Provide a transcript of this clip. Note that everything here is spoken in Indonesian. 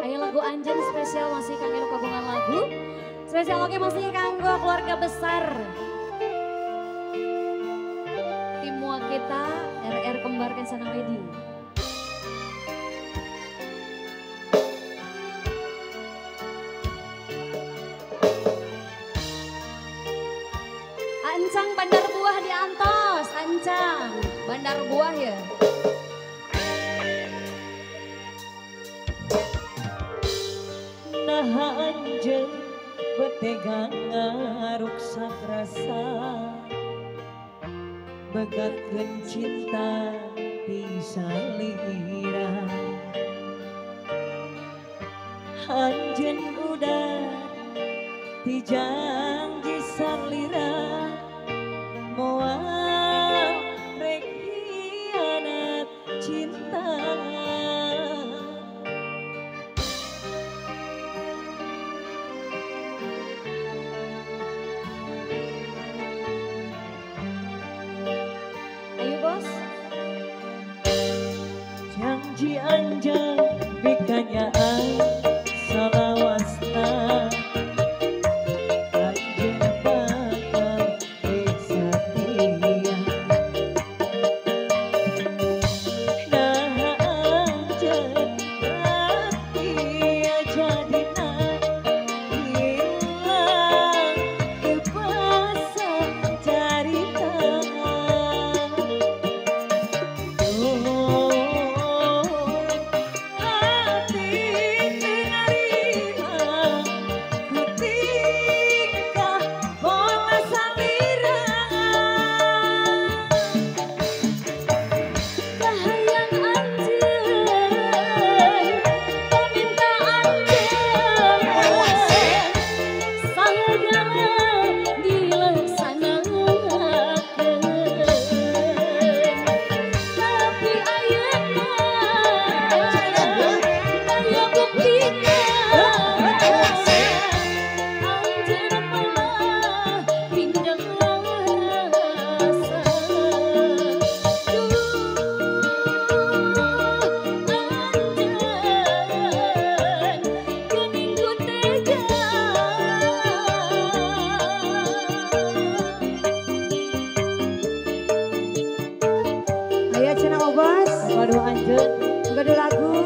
Aya lagu Anjen spesial masih kangge kagungan lagu. Spesial oke masih kanggo keluarga besar. Tim muak kita RR Kembar Kencana Wedi. Ancang Bandar Buah di Antos, Ancang Bandar Buah ya. Nah anjeun betegang ngaruksak rasa begatkeun cinta pisalira anjeun udah ti janji salira moal rek hianat cinta. Ayo bos. Janji anjang bikanyaan salawasna anjeun bakal reksa setia. Nah anjeun berarti jadina hilang kepasa carita. Ayo cenah obos, waduh anjeun, gaduh lagu.